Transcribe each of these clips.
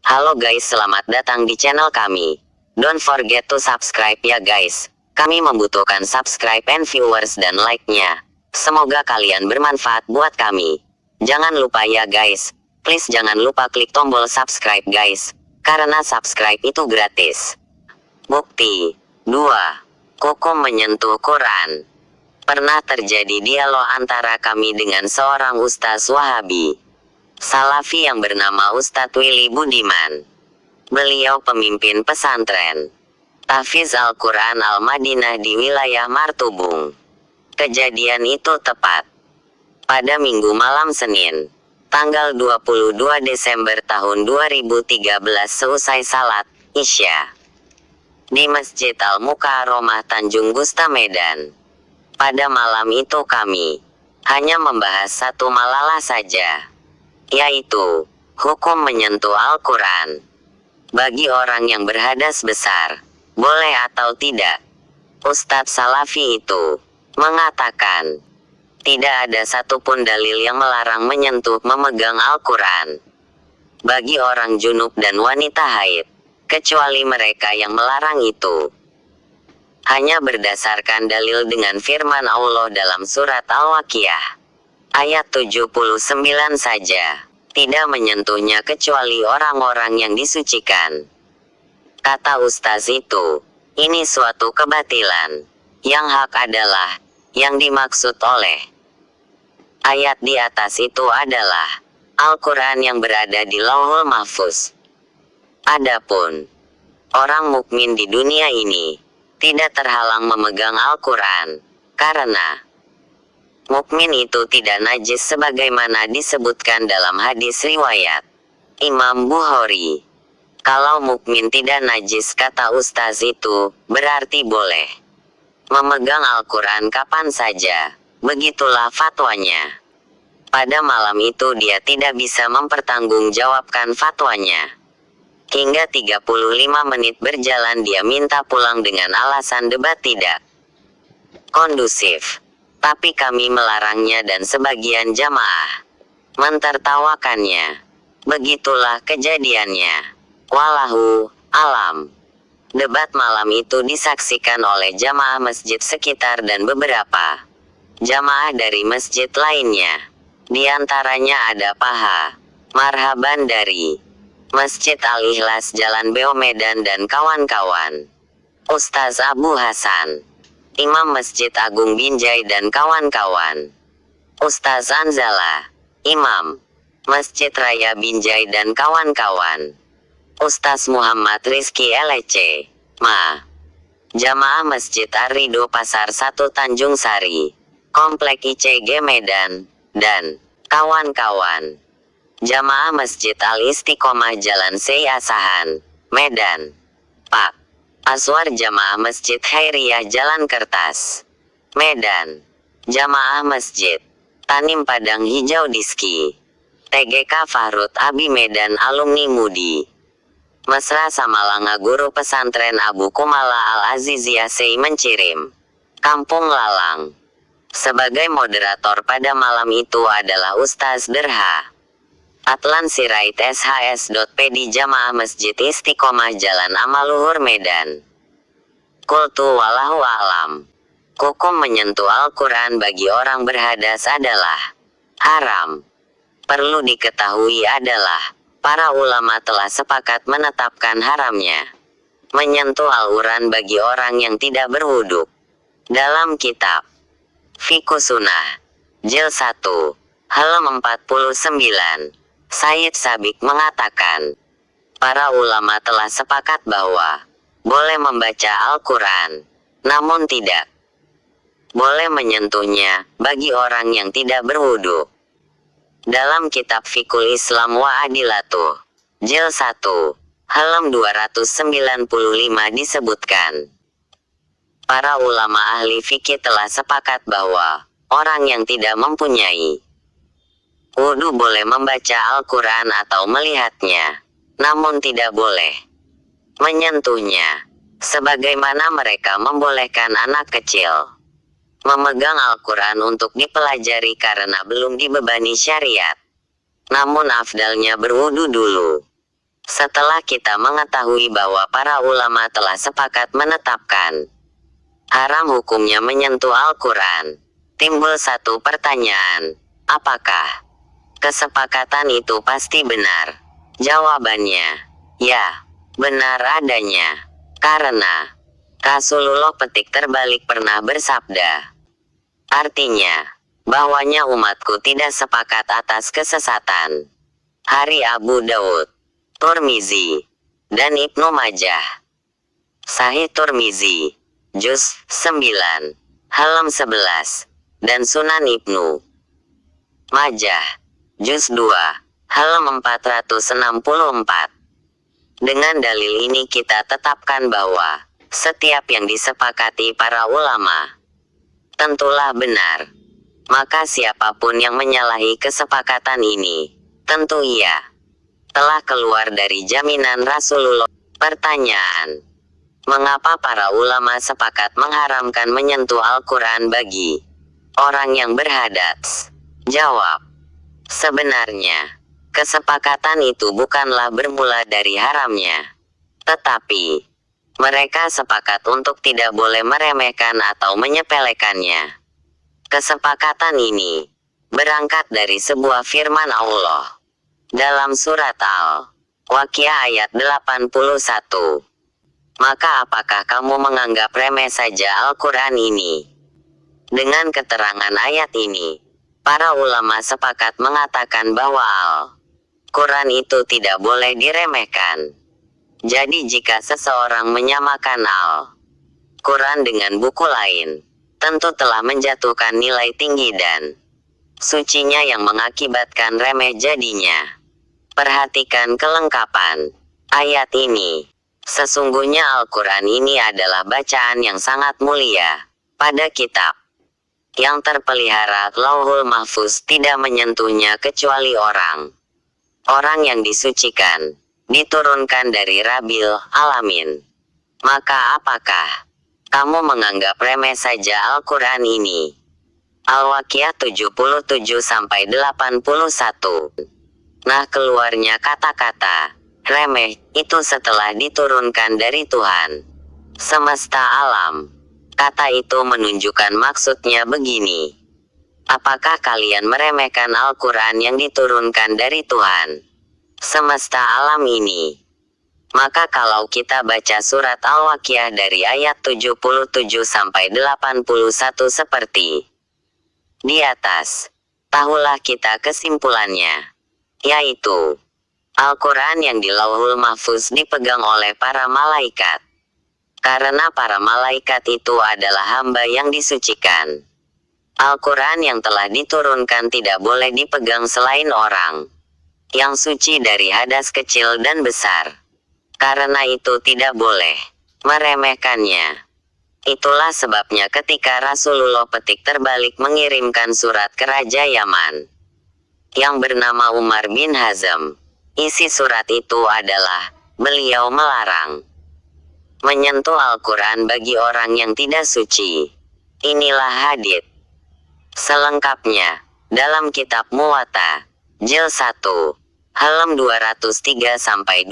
Halo guys, selamat datang di channel kami. Don't forget to subscribe ya guys. Kami membutuhkan subscribe and viewers dan like-nya. Semoga kalian bermanfaat buat kami. Jangan lupa ya guys. Please jangan lupa klik tombol subscribe guys. Karena subscribe itu gratis. Bukti 2. Hukum menyentuh Quran. Pernah terjadi dialog antara kami dengan seorang ustaz Wahabi Salafi yang bernama Ustadz Willy Budiman. Beliau pemimpin pesantren Tahfiz Al-Quran Al-Madinah di wilayah Martubung. Kejadian itu tepat pada Minggu malam Senin, tanggal 22 Desember tahun 2013 seusai salat Isya di Masjid Al-Mukarramah Tanjung Gusta Medan. Pada malam itu kami hanya membahas satu masalah saja, yaitu hukum menyentuh Al-Quran. Bagi orang yang berhadas besar, boleh atau tidak? Ustadz Salafi itu mengatakan, tidak ada satupun dalil yang melarang menyentuh memegang Al-Quran bagi orang junub dan wanita haid, kecuali mereka yang melarang itu hanya berdasarkan dalil dengan firman Allah dalam surat Al-Waqiah ayat 79 saja, tidak menyentuhnya kecuali orang-orang yang disucikan. Kata ustaz itu, ini suatu kebatilan. Yang hak adalah yang dimaksud oleh ayat di atas itu adalah Al-Quran yang berada di Lauhul Mahfuz. Adapun orang mukmin di dunia ini tidak terhalang memegang Al-Quran, karena mukmin itu tidak najis sebagaimana disebutkan dalam hadis riwayat Imam Bukhari. Kalau mukmin tidak najis, kata ustaz itu, berarti boleh memegang Al-Quran kapan saja. Begitulah fatwanya. Pada malam itu dia tidak bisa mempertanggungjawabkan fatwanya. Hingga 35 menit berjalan dia minta pulang dengan alasan debat tidak kondusif. Tapi kami melarangnya dan sebagian jamaah mentertawakannya. Begitulah kejadiannya. Wallahu alam. Debat malam itu disaksikan oleh jamaah masjid sekitar dan beberapa jamaah dari masjid lainnya. Di antaranya ada Paha Marhaban dari Masjid Al-Ikhlas Jalan Beo Medan dan kawan-kawan, Ustaz Abu Hasan, Imam Masjid Agung Binjai dan kawan-kawan, Ustaz Anzala, Imam Masjid Raya Binjai dan kawan-kawan, Ustaz Muhammad Rizki LC, Jamaah Masjid Ar-Ridho Pasar 1 Tanjung Sari, Komplek ICG Medan, dan kawan-kawan. Jamaah Masjid Al-Istiqomah Jalan Sei Asahan, Medan. Pak Aswar Jamaah Masjid Khairiyah Jalan Kertas, Medan. Jamaah Masjid Tanim Padang Hijau Diski, TGK Fahrut Abi Medan Alumni Mudi. Mesra Samalanga Guru Pesantren Abu Kumala Al-Aziziyah Sei Mencirim, Kampung Lalang. Sebagai moderator pada malam itu adalah Ustaz Derha Atlan Sirait SHS.PD Jamaah Masjid Istiqomah Jalan Amaluhur Medan. Qultu wallahu a'lam. Hukum menyentuh Al-Quran bagi orang berhadas adalah haram. Perlu diketahui adalah para ulama telah sepakat menetapkan haramnya menyentuh Al-Quran bagi orang yang tidak berwudu. Dalam kitab Fiqh Sunnah Jil 1 halaman 49, Sayyid Sabik mengatakan, para ulama telah sepakat bahwa boleh membaca Al-Quran, namun tidak boleh menyentuhnya bagi orang yang tidak berwudu. Dalam kitab Fiqhul Islam wa Adilatuh, Jil 1, halaman 295 disebutkan, para ulama ahli fikih telah sepakat bahwa orang yang tidak mempunyai wudu boleh membaca Al-Quran atau melihatnya, namun tidak boleh menyentuhnya. Sebagaimana mereka membolehkan anak kecil memegang Al-Quran untuk dipelajari karena belum dibebani syariat. Namun afdalnya berwudu dulu. Setelah kita mengetahui bahwa para ulama telah sepakat menetapkan haram hukumnya menyentuh Al-Quran, timbul satu pertanyaan, apakah kesepakatan itu pasti benar? Jawabannya, ya, benar adanya. Karena Rasulullah petik terbalik pernah bersabda, artinya, bahwanya umatku tidak sepakat atas kesesatan. Hari Abu Daud, Turmizi, dan Ibnu Majah. Sahih Turmizi, Juz 9, Halaman 11, dan Sunan Ibnu Majah, Juz 2, Halaman 464. Dengan dalil ini kita tetapkan bahwa setiap yang disepakati para ulama tentulah benar. Maka siapapun yang menyalahi kesepakatan ini, tentu ia telah keluar dari jaminan Rasulullah. Pertanyaan, mengapa para ulama sepakat mengharamkan menyentuh Al-Quran bagi orang yang berhadas? Jawab, sebenarnya, kesepakatan itu bukanlah bermula dari haramnya. Tetapi, mereka sepakat untuk tidak boleh meremehkan atau menyepelekannya. Kesepakatan ini berangkat dari sebuah firman Allah dalam surat Al-Waqiah ayat 81. Maka apakah kamu menganggap remeh saja Al-Quran ini? Dengan keterangan ayat ini, para ulama sepakat mengatakan bahwa Al-Quran itu tidak boleh diremehkan. Jadi jika seseorang menyamakan Al-Quran dengan buku lain, tentu telah menjatuhkan nilai tinggi dan sucinya yang mengakibatkan remeh jadinya. Perhatikan kelengkapan ayat ini. Sesungguhnya Al-Quran ini adalah bacaan yang sangat mulia. Pada kitab yang terpelihara Lauhul Mahfuz tidak menyentuhnya kecuali orang yang disucikan, diturunkan dari Rabbil Alamin. Maka apakah kamu menganggap remeh saja Al-Quran ini? Al-Waqiah 77-81. Nah, keluarnya kata-kata remeh itu setelah diturunkan dari Tuhan semesta alam. Kata itu menunjukkan maksudnya begini. Apakah kalian meremehkan Al-Quran yang diturunkan dari Tuhan semesta alam ini? Maka kalau kita baca surat Al-Waqiah dari ayat 77-81 seperti di atas, tahulah kita kesimpulannya, yaitu Al-Quran yang di Lauhul Mahfuz dipegang oleh para malaikat. Karena para malaikat itu adalah hamba yang disucikan. Al-Quran yang telah diturunkan tidak boleh dipegang selain orang yang suci dari hadas kecil dan besar. Karena itu tidak boleh meremehkannya. Itulah sebabnya ketika Rasulullah petik terbalik mengirimkan surat ke Raja Yaman yang bernama Umar bin Hazm, isi surat itu adalah, beliau melarang menyentuh Al-Quran bagi orang yang tidak suci. Inilah hadits selengkapnya dalam kitab Muwatta, Jil 1, Halaman 203-204.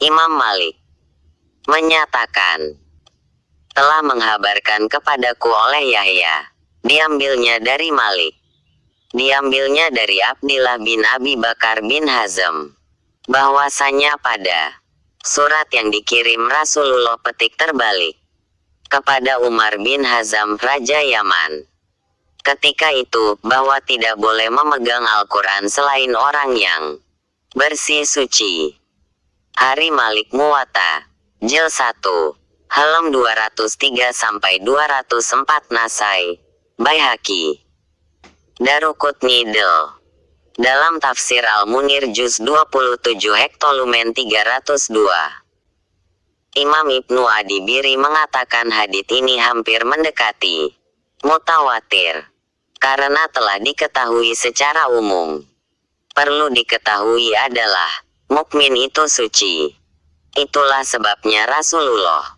Imam Malik menyatakan, telah menghabarkan kepadaku oleh Yahya, diambilnya dari Malik, diambilnya dari Abdillah bin Abi Bakar bin Hazm, bahwasanya pada surat yang dikirim Rasulullah petik terbalik kepada Umar bin Hazm Raja Yaman, ketika itu, bahwa tidak boleh memegang Al-Quran selain orang yang bersih suci. Hari Malik Muwatta, Jil 1, Halaman 203-204. Nasai, Baihaqi, Daruqutni dalam tafsir Al-Munir Juz 27 Hektolumen 302. Imam Ibnu Adibiri mengatakan hadits ini hampir mendekati mutawatir. Karena telah diketahui secara umum. Perlu diketahui adalah, mukmin itu suci. Itulah sebabnya Rasulullah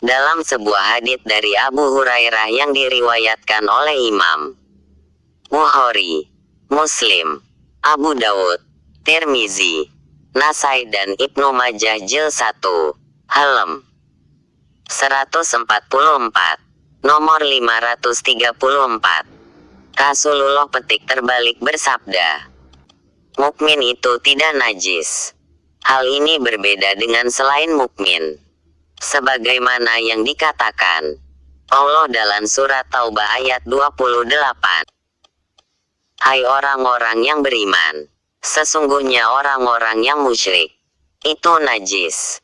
dalam sebuah hadits dari Abu Hurairah yang diriwayatkan oleh Imam Bukhari, Muslim, Abu Daud, Tirmizi, Nasai dan Ibnu Majah Jilid 1, halaman 144, nomor 534. Rasulullah petik terbalik bersabda, mukmin itu tidak najis. Hal ini berbeda dengan selain mukmin. Sebagaimana yang dikatakan Allah dalam surat Taubah ayat 28. Hai orang-orang yang beriman, sesungguhnya orang-orang yang musyrik itu najis.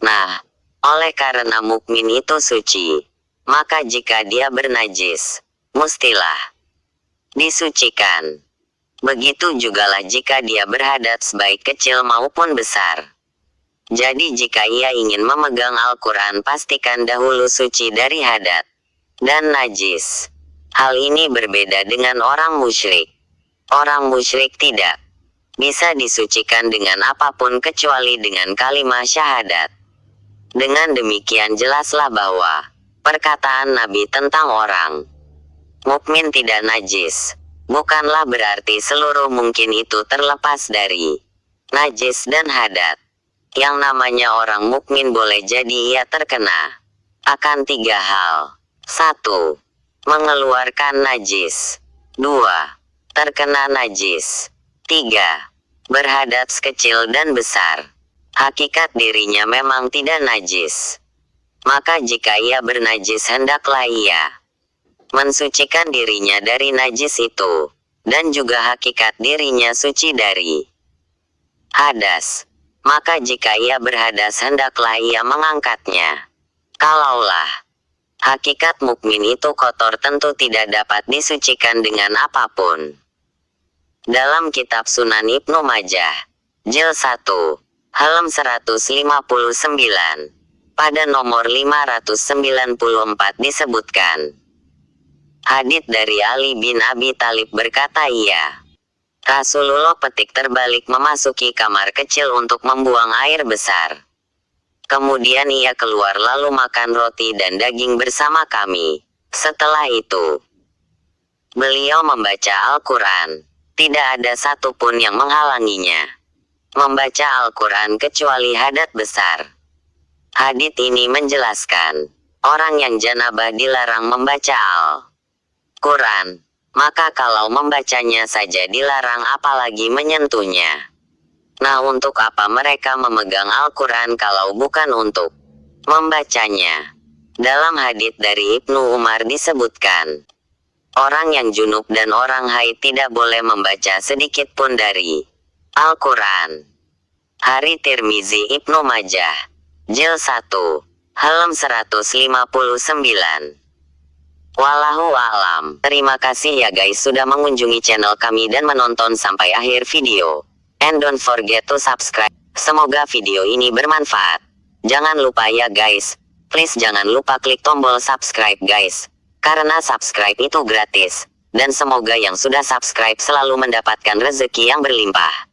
Nah, oleh karena mukmin itu suci, maka jika dia bernajis, mustilah disucikan. Begitu jugalah jika dia berhadas baik kecil maupun besar. Jadi jika ia ingin memegang Al-Quran pastikan dahulu suci dari hadat dan najis. Hal ini berbeda dengan orang musyrik. Orang musyrik tidak bisa disucikan dengan apapun kecuali dengan kalimat syahadat. Dengan demikian jelaslah bahwa perkataan Nabi tentang orang mukmin tidak najis bukanlah berarti seluruh mungkin itu terlepas dari najis dan hadat. Yang namanya orang mukmin boleh jadi ia terkena akan 3 hal. 1. Mengeluarkan najis. 2. Terkena najis. 3. Berhadas kecil dan besar. Hakikat dirinya memang tidak najis. Maka jika ia bernajis hendaklah ia mensucikan dirinya dari najis itu, dan juga hakikat dirinya suci dari hadas. Maka jika ia berhadas hendaklah ia mengangkatnya. Kalaulah hakikat mukmin itu kotor tentu tidak dapat disucikan dengan apapun. Dalam kitab Sunan Ibnu Majah, Jilid 1, halaman 159, pada nomor 594 disebutkan, hadits dari Ali bin Abi Thalib berkata Rasulullah petik terbalik memasuki kamar kecil untuk membuang air besar. Kemudian ia keluar lalu makan roti dan daging bersama kami. Setelah itu, beliau membaca Al-Quran. Tidak ada satupun yang menghalanginya membaca Al-Quran kecuali hadat besar. Hadits ini menjelaskan, orang yang janabah dilarang membaca Al-Quran, maka kalau membacanya saja dilarang apalagi menyentuhnya. Nah, untuk apa mereka memegang Al-Quran kalau bukan untuk membacanya? Dalam hadits dari Ibnu Umar disebutkan, orang yang junub dan orang haid tidak boleh membaca sedikit pun dari Al-Quran. Hari Tirmizi Ibnu Majah, Jilid 1, halaman 159. Wallahu a'lam. Terima kasih ya guys sudah mengunjungi channel kami dan menonton sampai akhir video. And don't forget to subscribe. Semoga video ini bermanfaat. Jangan lupa ya guys, please jangan lupa klik tombol subscribe guys. Karena subscribe itu gratis. Dan semoga yang sudah subscribe selalu mendapatkan rezeki yang berlimpah.